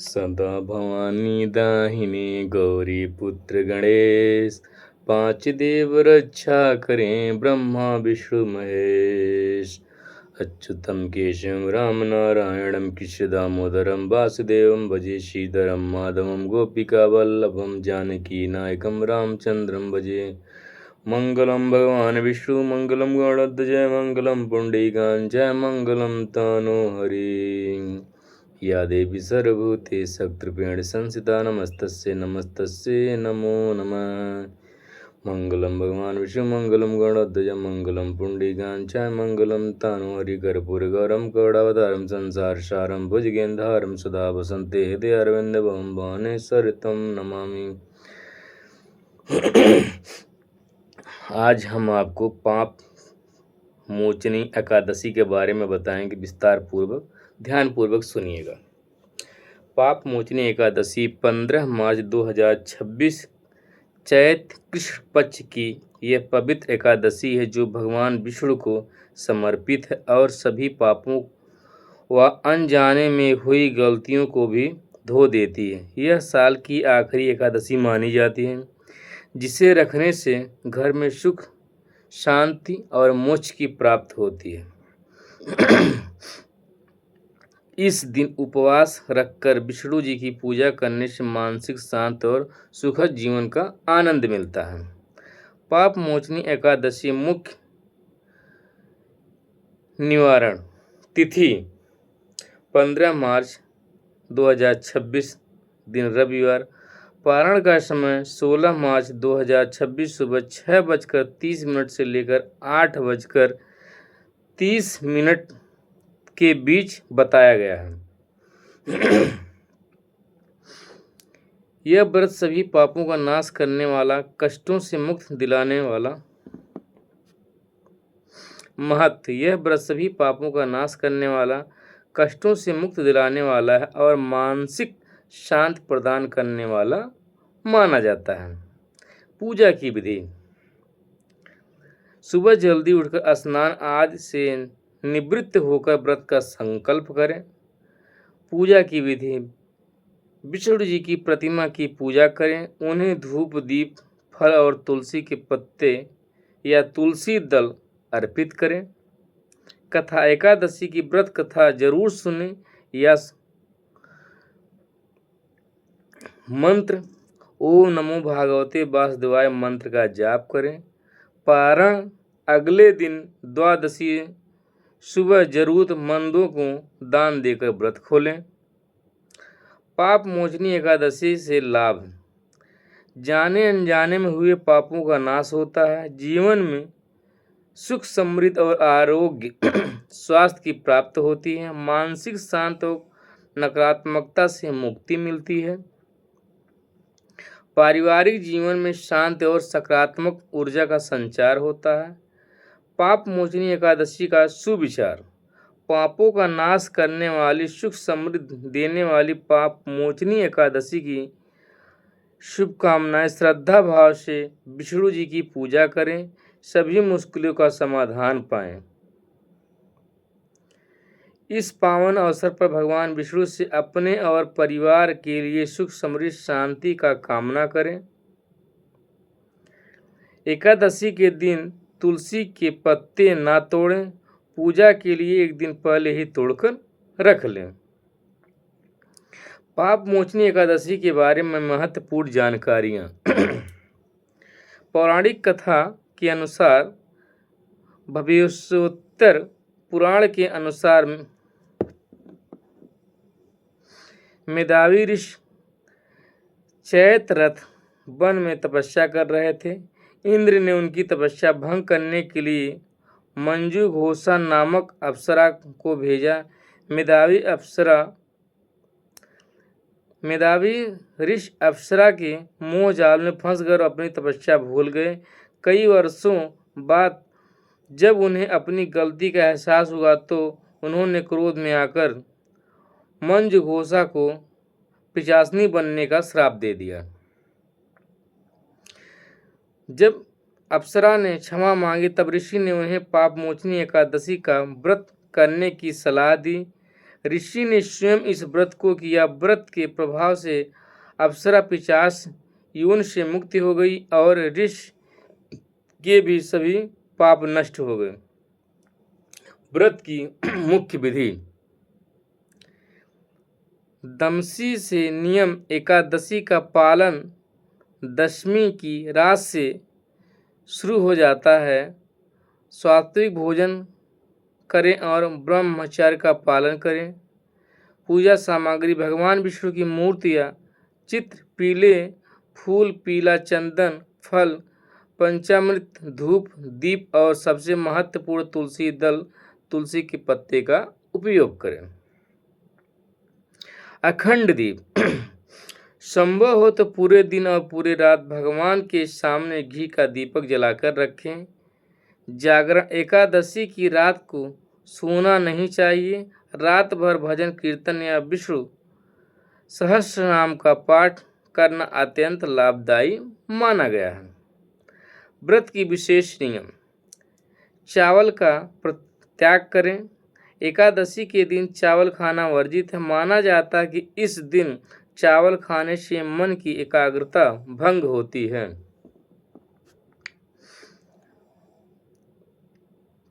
सदा भवानी दाहिनी गौरी पुत्र गणेश, पांच देव रक्षा करें ब्रह्मा विष्णु महेश। अच्युतम केशवम राम नारायणम कृष्ण दामोदरम वासुदेवम भजे श्रीधरम माधवम गोपिका वल्लभम जानकी नायकम रामचंद्रम भजे। मंगलम भगवान विष्णु मंगलम गणध्वज मंगलम पुंडरीकांच मंगलम तनो हरि। या देवी सर्वभूते शक्तिरूपेण संस्थिता नमस्तस्यै नमस्तस्यै नमो नमः। मंगलम भगवान विष्णु मंगलम गणध्वज मंगलम पुंडरीकांच मंगलम तनो हरिकर्पूरगौरम करुणावतारम संसार सारम भुजगेंद्रहारम सदा वसन्ते हृदय अरविंदं भानुसरितं नमामि। आज हम आपको पाप मोचनी एकादशी के बारे में बताएंगे। विस्तार पूर्वक ध्यान पूर्वक सुनिएगा। पाप मोचनी एकादशी 15 मार्च 2026 चैत कृष्ण पक्ष की यह पवित्र एकादशी है जो भगवान विष्णु को समर्पित है और सभी पापों व अनजाने में हुई गलतियों को भी धो देती है। यह साल की आखिरी एकादशी मानी जाती है जिसे रखने से घर में सुख शांति और मोक्ष की प्राप्ति होती है। इस दिन उपवास रखकर विष्णु जी की पूजा करने से मानसिक शांति और सुखद जीवन का आनंद मिलता है। पाप मोचनी एकादशी मुख्य निवारण तिथि 15 मार्च 2026 दिन रविवार। पारण का समय 16 मार्च 2026 सुबह 6:30 से लेकर 8:30 के बीच बताया गया है। यह व्रत सभी पापों का नाश करने वाला, कष्टों से मुक्त दिलाने वाला महत्व। यह व्रत सभी पापों का नाश करने वाला, कष्टों से मुक्त दिलाने वाला है और मानसिक शांति प्रदान करने वाला माना जाता है। पूजा की विधि। सुबह जल्दी उठकर स्नान आदि से निवृत्त होकर व्रत का संकल्प करें। पूजा की विधि। विष्णु जी की प्रतिमा की पूजा करें। उन्हें धूप दीप फल और तुलसी के पत्ते या तुलसी दल अर्पित करें। कथा। एकादशी की व्रत कथा जरूर सुनें या मंत्र ओम नमो भागवते वासुदेवाय मंत्र का जाप करें। पारण अगले दिन द्वादशी सुबह जरूरतमंदों को दान देकर व्रत खोलें। पाप मोचनी एकादशी से लाभ। जाने अनजाने में हुए पापों का नाश होता है। जीवन में सुख समृद्धि और आरोग्य स्वास्थ्य की प्राप्ति होती है। मानसिक शांति और नकारात्मकता से मुक्ति मिलती है। पारिवारिक जीवन में शांति और सकारात्मक ऊर्जा का संचार होता है। पाप मोचनी एकादशी का सुविचार। पापों का नाश करने वाली, सुख समृद्धि देने वाली पाप मोचनी एकादशी की शुभकामनाएं। श्रद्धा भाव से विष्णु जी की पूजा करें, सभी मुश्किलों का समाधान पाएं। इस पावन अवसर पर भगवान विष्णु से अपने और परिवार के लिए सुख समृद्धि शांति का कामना करें। एकादशी के दिन तुलसी के पत्ते ना तोड़ें। पूजा के लिए एक दिन पहले ही तोड़कर रख लें। पाप मोचनी एकादशी के बारे में महत्वपूर्ण जानकारियाँ। पौराणिक कथा के अनुसार, भविष्योत्तर पुराण के अनुसार मेधावी ऋषि चैत्ररथ वन में तपस्या कर रहे थे। इंद्र ने उनकी तपस्या भंग करने के लिए मंजू घोषा नामक अप्सरा को भेजा। मेधावी ऋषि अप्सरा के मोह जाल में फंसकर अपनी तपस्या भूल गए। कई वर्षों बाद जब उन्हें अपनी गलती का एहसास हुआ तो उन्होंने क्रोध में आकर मंजू घोषा को पिशाचनी बनने का श्राप दे दिया। जब अप्सरा ने क्षमा मांगी तब ऋषि ने उन्हें पाप मोचनी एकादशी का व्रत करने की सलाह दी। ऋषि ने स्वयं इस व्रत को किया। व्रत के प्रभाव से अप्सरा पिशाच योनि से मुक्ति हो गई और ऋषि के भी सभी पाप नष्ट हो गए। व्रत की मुख्य विधि। दमसी से नियम एकादशी का पालन दशमी की रात से शुरू हो जाता है। सात्विक भोजन करें और ब्रह्मचर्य का पालन करें। पूजा सामग्री भगवान विष्णु की मूर्तियाँ, चित्र, पीले फूल, पीला चंदन, फल, पंचामृत, धूप, दीप और सबसे महत्वपूर्ण तुलसी दल, तुलसी के पत्ते का उपयोग करें। अखंड दीप। संभव हो तो पूरे दिन और पूरे रात भगवान के सामने घी का दीपक जलाकर रखें। जागरण। एकादशी की रात को सोना नहीं चाहिए। रात भर भजन कीर्तन या विष्णु सहस्र नाम का पाठ करना अत्यंत लाभदायी माना गया है। व्रत की विशेष नियम। चावल का त्याग करें। एकादशी के दिन चावल खाना वर्जित है। माना जाता है कि इस दिन चावल खाने से मन की एकाग्रता भंग होती है।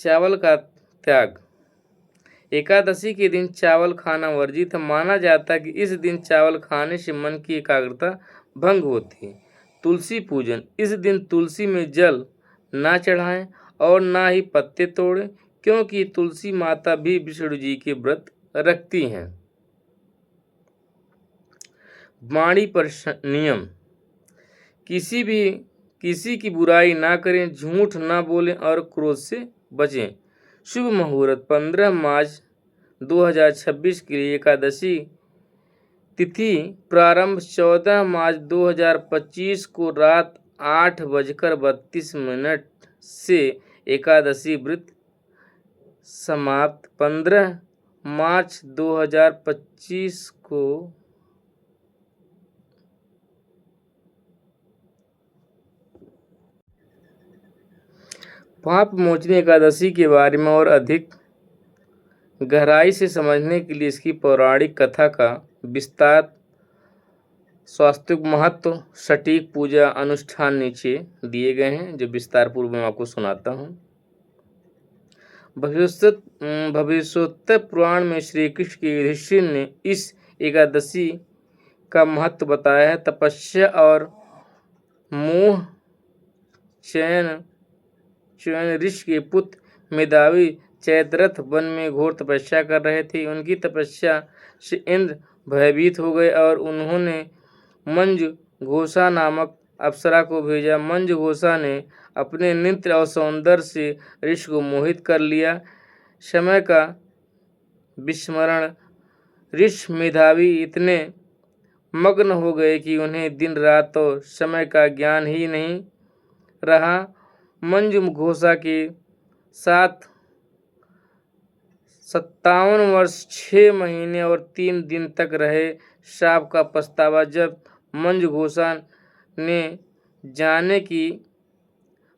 चावल का त्याग। एकादशी के दिन चावल खाना वर्जित है। माना जाता है कि इस दिन चावल खाने से मन की एकाग्रता भंग होती है। तुलसी पूजन। इस दिन तुलसी में जल ना चढ़ाएं और ना ही पत्ते तोड़ें, क्योंकि तुलसी माता भी विष्णु जी के व्रत रखती हैं। वाणी पर नियम। किसी की बुराई ना करें, झूठ ना बोलें और क्रोध से बचें। शुभ मुहूर्त 15 मार्च 2026 के लिए। एकादशी तिथि प्रारंभ 14 मार्च 2025 को रात 8:32 से एकादशी व्रत समाप्त। 15 मार्च 2025 को पाप मोचनी एकादशी के बारे में और अधिक गहराई से समझने के लिए इसकी पौराणिक कथा का विस्तार, स्वास्थ्यिक महत्व, सटीक पूजा अनुष्ठान नीचे दिए गए हैं, जो विस्तार पूर्व में आपको सुनाता हूँ। भविष्योत्तर पुराण में श्री कृष्ण के युधिष्ठिर ने इस एकादशी का महत्व बताया है। तपस्या और मोह चयन ऋषि के पुत्र मेधावी चैत्ररथ वन में घोर तपस्या कर रहे थे। उनकी तपस्या से इंद्र भयभीत हो गए और उन्होंने मंजु घोषा नामक अप्सरा को भेजा। मंजु घोषा ने अपने नृत्य और सौंदर्य से ऋषि को मोहित कर लिया। समय का विस्मरण। ऋषि मेधावी इतने मग्न हो गए कि उन्हें दिन रात और समय का ज्ञान ही नहीं रहा। मंजु घोषा के साथ 57 वर्ष 6 महीने और 3 दिन तक रहे। श्राप का पछतावा। जब मंजु घोषा ने जाने की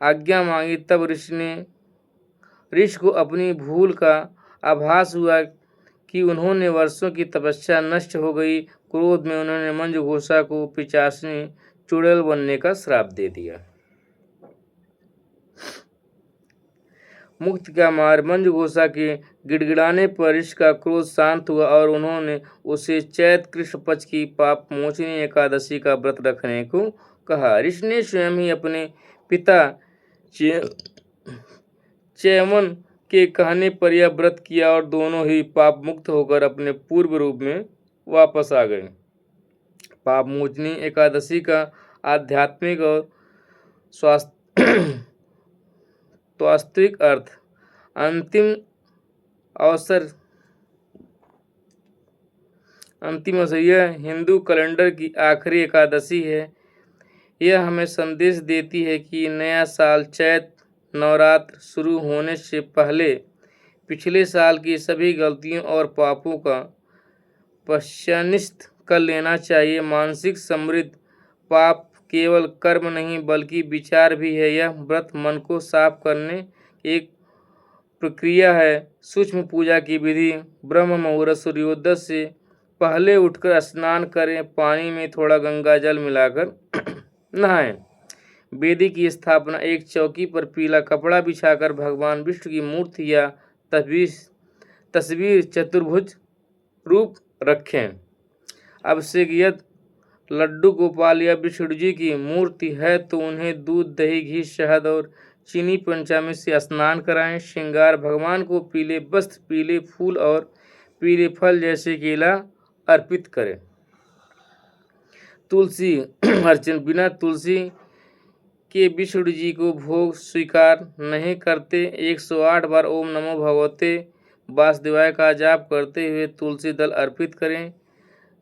आज्ञा मांगी, तब ऋषि को अपनी भूल का आभास हुआ कि उन्होंने वर्षों की तपस्या नष्ट हो गई। क्रोध में उन्होंने मंजु घोषा को पिशाचिनी चुड़ैल बनने का श्राप दे दिया। मुक्ति का मार्ग। मंजु घोषा के गिड़गिड़ाने पर ऋषि का क्रोध शांत हुआ और उन्होंने उसे चैत्र कृष्ण पक्ष की पाप मोचनी एकादशी का व्रत रखने को कहा। ऋषि ने स्वयं ही अपने पिता च्यवन के कहने पर यह व्रत किया और दोनों ही पाप मुक्त होकर अपने पूर्व रूप में वापस आ गए। पाप मोचनी एकादशी का आध्यात्मिक और वास्तविक अर्थ। अंतिम अवसर। यह हिंदू कैलेंडर की आखिरी एकादशी है। यह हमें संदेश देती है कि नया साल चैत्र नवरात्र शुरू होने से पहले पिछले साल की सभी गलतियों और पापों का पश्चाताप कर लेना चाहिए। मानसिक समृद्धि। पाप केवल कर्म नहीं बल्कि विचार भी है। यह व्रत मन को साफ करने, एक प्रक्रिया है। सूक्ष्म पूजा की विधि: ब्रह्म मुहूर्त सूर्योदय से पहले उठकर स्नान करें, पानी में थोड़ा गंगा जल मिलाकर नहाएं। वेदी की स्थापना: एक चौकी पर पीला कपड़ा बिछाकर भगवान विष्णु की मूर्ति या तस्वीर चतुर्भुज रूप रखें। अभिषेक: यदि लड्डू गोपाल या विष्णु जी की मूर्ति है तो उन्हें दूध, दही, घी, शहद और चीनी पंचामृत से स्नान कराएं। श्रृंगार: भगवान को पीले वस्त्र, पीले फूल और पीले फल जैसे केला अर्पित करें। तुलसी अर्चन: बिना तुलसी के विष्णु जी को भोग स्वीकार नहीं करते। 108 बार ओम नमो भगवते वासुदेवाय का जाप करते हुए तुलसी दल अर्पित करें।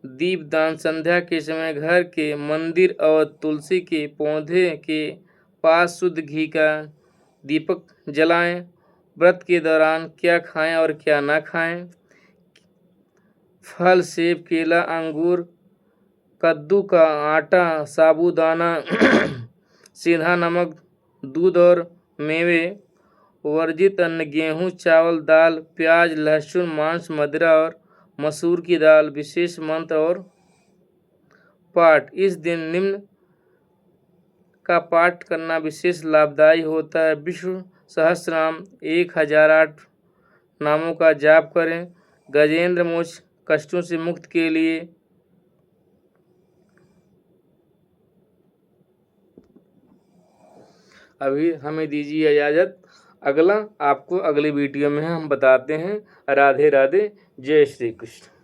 दीपदान: संध्या के समय घर के मंदिर और तुलसी के पौधे के पास शुद्ध घी का दीपक जलाएं। व्रत के दौरान क्या खाएं और क्या ना खाएं? फल: सेब, केला, अंगूर, कद्दू का आटा, साबूदाना, सीधा नमक, दूध और मेवे। वर्जित अन्न: गेहूँ, चावल, दाल, प्याज, लहसुन, मांस, मदिरा और मसूर की दाल। विशेष मंत्र और पाठ: इस दिन निम्न का पाठ करना विशेष लाभदायी होता है। विष्णु सहस्रनाम 1008 नामों का जाप करें। गजेंद्र मोक्ष: कष्टों से मुक्त के लिए अभी हमें दीजिए इजाज़त। अगला आपको अगली वीडियो में हम बताते हैं। राधे राधे, जय श्री कृष्ण।